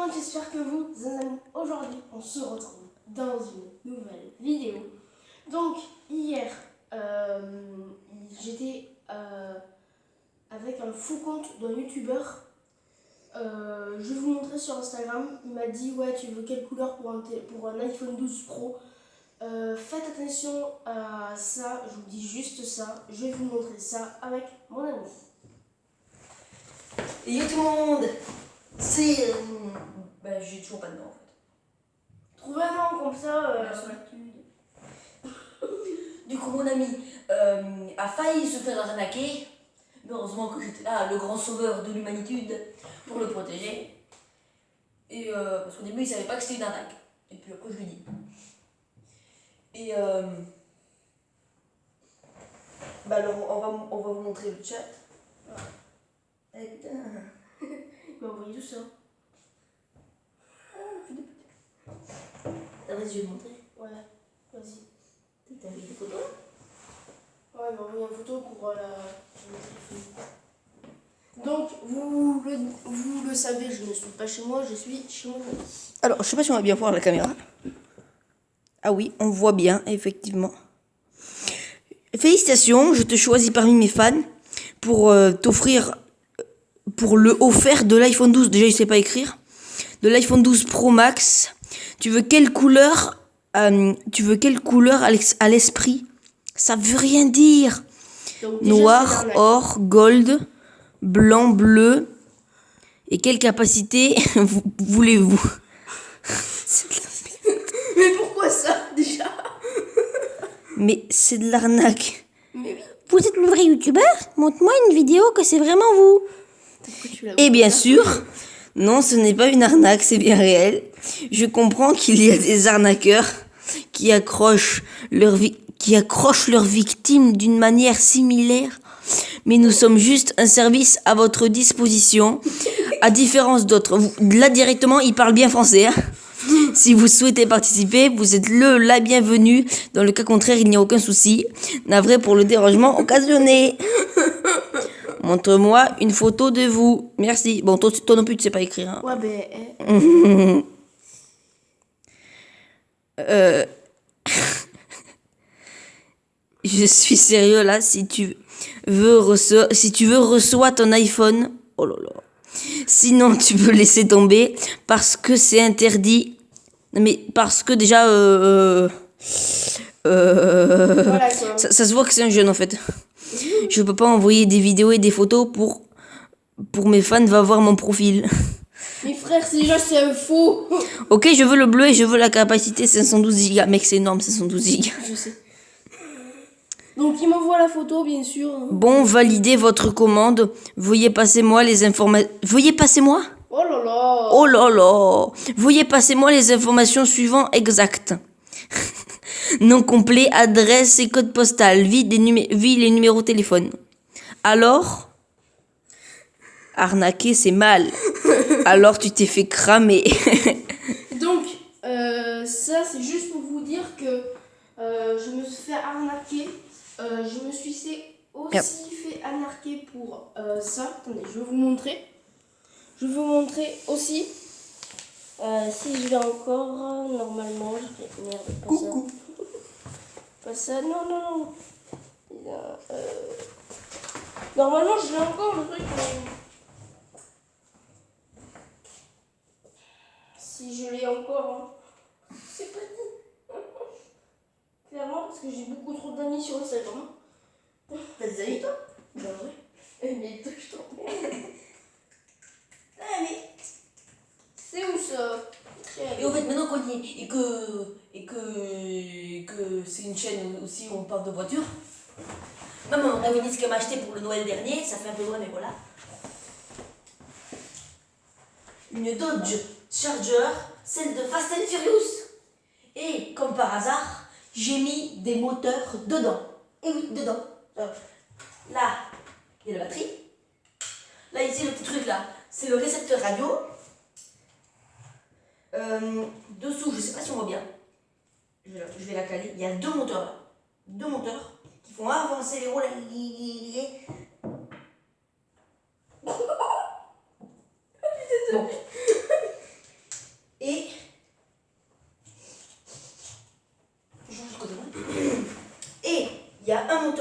monde, j'espère que vous allez. Aujourd'hui, on se retrouve dans une nouvelle vidéo. Donc, hier, j'étais avec un faux compte d'un youtubeur. Je vais vous montrer sur Instagram. Il m'a dit, ouais, tu veux quelle couleur pour un iPhone 12 Pro. Faites attention à ça, je vous dis juste ça. Je vais vous montrer ça avec mon ami. Et yo tout le monde, c'est... j'ai toujours pas de nom en fait. Trouvez un nom comme ça. Du coup mon ami a failli se faire arnaquer, mais heureusement que j'étais là, le grand sauveur de l'humanitude, pour le protéger. Et parce qu'au début il savait pas que c'était une arnaque. Et puis après je lui dis. Et alors on va vous montrer le chat. Eh putain. Il m'a envoyé tout ça. T'as les yeux montrés? Ouais, vas-y. T'as envoyé des photos? Ouais, il m'a envoyé une photo pour la... Donc, vous le savez, je ne suis pas chez moi, je suis chez mon ami. Alors, je sais pas si on va bien voir la caméra. Ah oui, on voit bien, effectivement. Félicitations, je te choisis parmi mes fans pour t'offrir, pour le offert de l'iPhone 12. Déjà, je sais pas écrire. De l'iPhone 12 Pro Max. Tu veux quelle couleur à l'esprit? Ça veut rien dire. Donc, déjà, Noir, or, gold, blanc, bleu. Et quelle capacité voulez-vous? Mais pourquoi ça, déjà? Mais c'est de l'arnaque. Mais oui. Vous êtes le vrai youtubeur? Montre-moi une vidéo que c'est vraiment vous. Et bien sûr, non, ce n'est pas une arnaque, c'est bien réel. Je comprends qu'il y a des arnaqueurs qui accrochent leurs victimes d'une manière similaire, mais nous sommes juste un service à votre disposition, à différence d'autres. Là, directement, il parle bien français, hein. Si vous souhaitez participer, vous êtes la bienvenue. Dans le cas contraire, il n'y a aucun souci. Navré pour le dérangement occasionné. Montre-moi une photo de vous. Merci. Bon, toi non plus, tu sais pas écrire. Hein. Ouais, Je suis sérieux là. Si tu veux reçois ton iPhone. Oh là là. Sinon, tu peux laisser tomber parce que c'est interdit. Mais parce que déjà, voilà, ça se voit que c'est un jeune en fait. Je peux pas envoyer des vidéos et des photos pour mes fans, va voir mon profil. Mais frère, c'est un faux. Ok, je veux le bleu et je veux la capacité 512 Go. Mec, c'est énorme, 512 Go. Je sais. Donc, il m'envoie la photo, bien sûr. Bon, validez votre commande. Veuillez passer-moi les informations. Veuillez passer-moi? Oh là là. Oh là là. Veuillez passer-moi les informations suivantes exactes. Nom complet, adresse et code postal, ville et numéro de téléphone. Alors, arnaquer, c'est mal. Alors, tu t'es fait cramer. Donc, ça, c'est juste pour vous dire que je me suis fait arnaquer. Je me suis aussi fait arnaquer pour ça. Attendez, je vais vous montrer. Je vais vous montrer aussi. Si je l'ai encore, normalement, je vais... Merde, pas Coucou. ça. Pas ça, non. Normalement, je l'ai encore, le truc, mais... Si je l'ai encore, hein. C'est pas dit. Clairement, parce que j'ai beaucoup trop d'amis sur Instagram. T'as des amis, toi? Ben ouais. Mais toi, je t'en Ah, mais... C'est où ça? Et en fait, maintenant qu'on y est, et que c'est une chaîne aussi où on parle de voiture, maman, on avait dit ce qu'elle m'a acheté pour le Noël dernier, ça fait un peu loin, mais voilà. Une Dodge Charger, celle de Fast and Furious. Et comme par hasard, j'ai mis des moteurs dedans. Et oui, dedans. Là, il y a la batterie. Là, ici, le petit truc là, c'est le récepteur radio. Dessous, je sais pas si on voit bien. Je vais la caler. Il y a deux moteurs là. Deux moteurs qui font avancer les roues. Bon.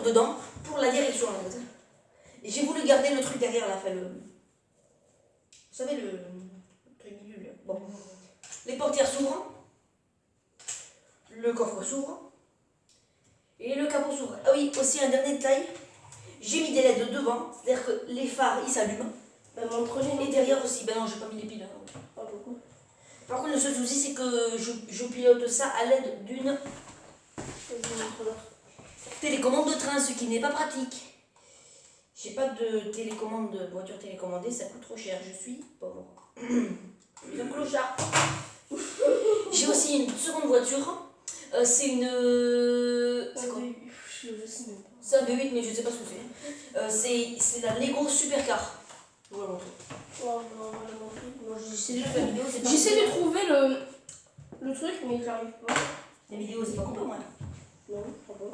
moteur dedans pour la direction. En fait. Et j'ai voulu garder le truc derrière là, fait le... Vous savez, le truc bidule. Bon. Les portières s'ouvrent. Le coffre s'ouvre. Et le capot s'ouvre. Ah oui, aussi un dernier détail. J'ai mis des LED devant, c'est-à-dire que les phares, ils s'allument. Et derrière aussi, ben non, j'ai pas mis les piles. Pas beaucoup. Par contre, le seul souci, c'est que je pilote ça à l'aide d'une télécommande de train, ce qui n'est pas pratique. J'ai pas de télécommande de voiture télécommandée, ça coûte trop cher, je suis pauvre. Je suis un clochard. J'ai aussi une seconde voiture. C'est une... C'est quoi? C'est un V8, mais je sais pas ce que c'est. C'est la Lego Supercar. Je vous la montre. J'essaie de trouver le truc, mais j'arrive pas. La vidéo, c'est pas coupé, moi. Non, pas bon.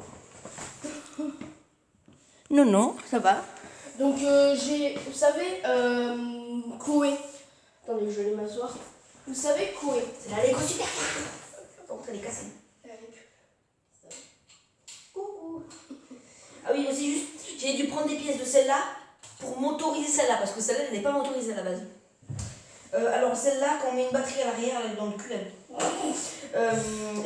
Non, ça va. Donc j'ai, vous savez, Koei. Attendez, je vais m'asseoir. Vous savez Koei. C'est la Lego Supercar. Donc, elle est cassée. Ah oui, aussi juste, j'ai dû prendre des pièces de celle-là pour motoriser celle-là, parce que celle-là, elle n'est pas motorisée à la base. Alors celle-là, quand on met une batterie à l'arrière, elle est dans le cul, et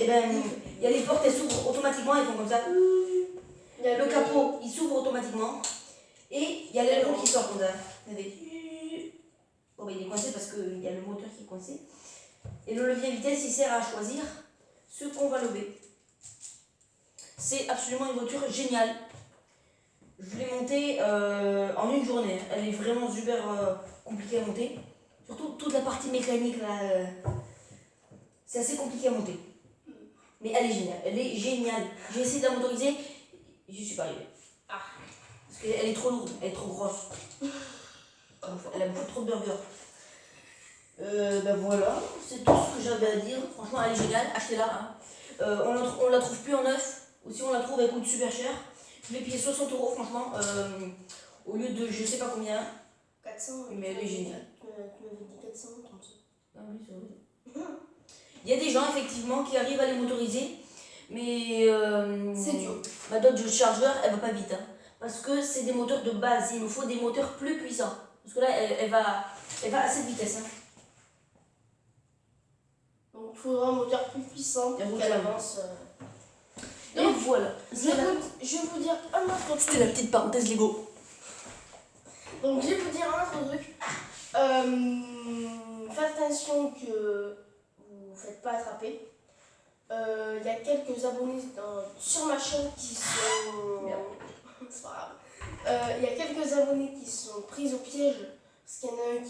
ben, il y a les portes, elles s'ouvrent automatiquement, elles font comme ça. Le capot, il s'ouvre automatiquement. Et il y a l'aileron qui sort comme ça. Regardez. Bon, ben, il est coincé parce qu'il y a le moteur qui est coincé. Et le levier vitesse, il sert à choisir ce qu'on va lever. C'est absolument une voiture géniale. Je l'ai montée en une journée. Elle est vraiment super compliquée à monter. Surtout toute la partie mécanique là. C'est assez compliqué à monter. Mais elle est géniale. Elle est géniale. J'ai essayé de la motoriser. Je suis pas arrivée. Parce qu'elle est trop lourde. Elle est trop grosse. Elle a beaucoup trop de burgers. Ben voilà. C'est tout ce que j'avais à dire. Franchement, elle est géniale. Achetez-la. Hein. On la trouve plus en neuf. Ou si on la trouve, elle coûte super cher. Je l'ai payé 60 €, franchement, au lieu de je sais pas combien. 400. Mais elle est géniale. Tu m'avais dit 400, comme ça. Ah oui, c'est vrai. Il y a des gens, effectivement, qui arrivent à les motoriser, mais c'est dur. Ma Dodge Charger, elle va pas vite. Hein, parce que c'est des moteurs de base. Il nous faut des moteurs plus puissants. Parce que là, elle va à cette vitesse. Hein. Donc, il faudra un moteur plus puissant pour qu'elle avance. Donc voilà. Je vais vous dire un autre truc. C'était la petite parenthèse Lego. Donc je vais vous dire un autre truc. Faites attention que vous ne faites pas attraper. Il y a quelques abonnés sur ma chaîne qui sont... C'est pas grave. Il y a quelques abonnés qui sont pris au piège. Parce qu'il y en a un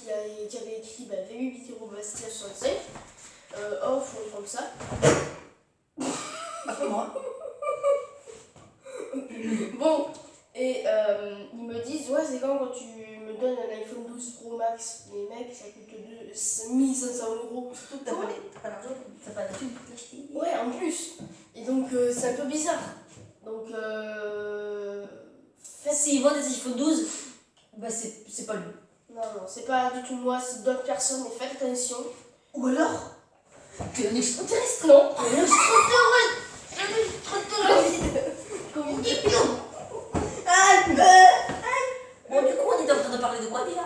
qui avait écrit V8 Bastia 65. Off ou comme ça. Après moi. Bon, et ils me disent, ouais, c'est quand tu me donnes un iPhone 12 Pro Max, les mecs, ça coûte 1500 €. Surtout que t'as pas l'argent, t'as pas la thune pour l'acheter. Ouais, en plus. Et donc, c'est un peu bizarre. Donc, s'ils vendent des iPhone 12, bah c'est pas lui. Non, c'est pas du tout moi, c'est d'autres personnes, mais faites attention. Ou alors, t'es un extraterrestre. Non, un extraterrestre. Comment dire? Bon, du coup, on est en train de parler de quoi déjà?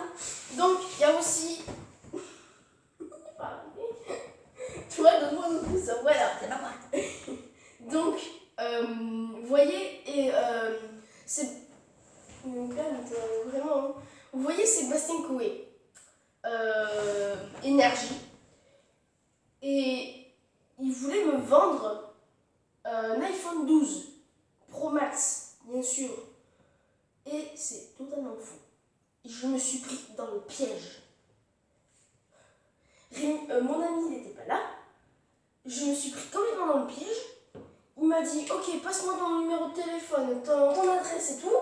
Donc, il y a aussi... Tu vois, donne-moi un coup, ça, voilà. C'est pas moi. Donc, vous voyez, et c'est... Vraiment, hein. Vous voyez Sébastien Coé, Énergie, et il voulait me vendre un iPhone 12 Pro Max, bien sûr, et c'est totalement faux. Je me suis pris dans le piège. Mon ami n'était pas là, je me suis pris complètement dans le piège. Il m'a dit, ok, passe-moi ton numéro de téléphone, ton adresse et tout.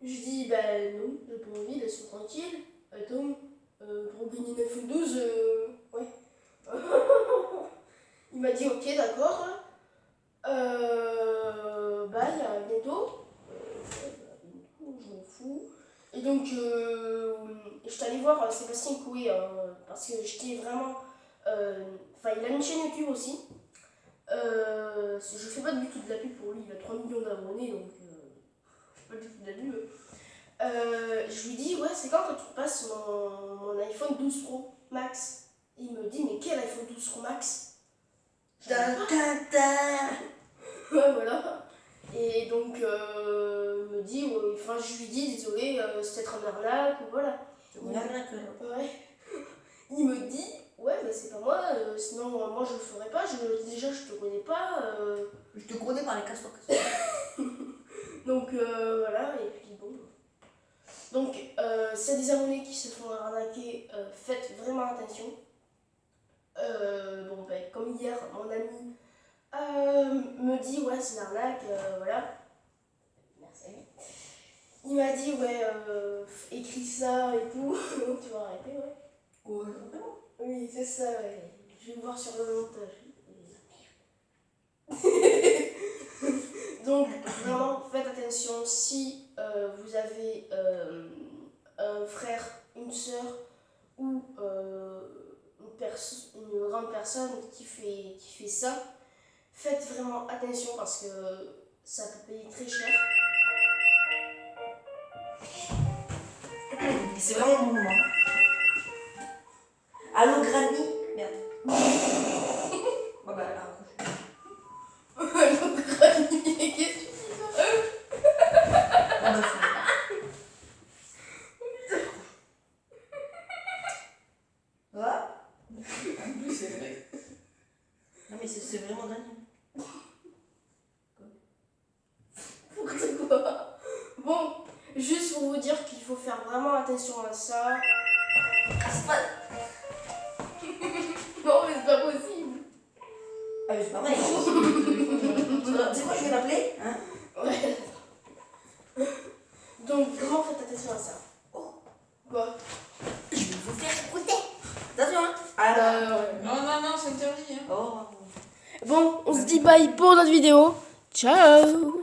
Je dis, ben non, j'ai pas envie, laisse-moi tranquille. Attends, pour gagner une iPhone 12, ouais. Il m'a dit, ok, d'accord. Bah, il y a bientôt. Je m'en fous. Et donc, j'étais allée voir Sébastien Coué, parce que j'étais vraiment... Enfin, il a une chaîne YouTube aussi. Je fais pas du tout de la pub pour lui, il a 3 millions d'abonnés, donc... pas du tout d'amis. Je lui dis, ouais, c'est quand tu repasses mon iPhone 12 Pro Max? Il me dit, mais quel iPhone 12 Pro Max? Ouais, voilà. Et donc, me dit, enfin, je lui dis, désolé, c'est peut-être un arnaque, ou voilà. Ouais. Il me dit, ouais, mais c'est pas moi, sinon moi je le ferais pas, déjà je te connais pas. Je te connais par les castors. Donc voilà, et puis bon. Donc, s'il y a des abonnés qui se font arnaquer, faites vraiment attention. Bon, ben, comme hier, mon ami me dit, ouais, c'est une arnaque, voilà. Merci. Il m'a dit, ouais, écris ça et tout. Tu vas arrêter, ouais. Ouais, vraiment. Oui, c'est ça, ouais. Je vais voir sur le montage. Donc, vraiment, faites attention. Si vous avez un frère, une soeur ou une grande personne qui fait ça, faites vraiment attention parce que ça peut payer très cher. C'est vraiment mon moment. Allô, Granny? Merde. Bah, là. Allô, Granny, qu'est-ce que tu dis là? C'est vrai. Non, mais c'est vraiment Granny. Quoi? Bon, juste pour vous dire qu'il faut faire vraiment attention à ça. Non, mais c'est pas possible. Ah, mais c'est pas vrai. C'est quoi, je vais l'appeler? Hein? Ouais. Donc, vraiment, faites attention à ça. Oh. Quoi? Je vais vous faire écouter. Attention, hein? Ouais. Non, c'est interdit. Hein. Oh. Bon, on se dit bye pour notre vidéo. Ciao!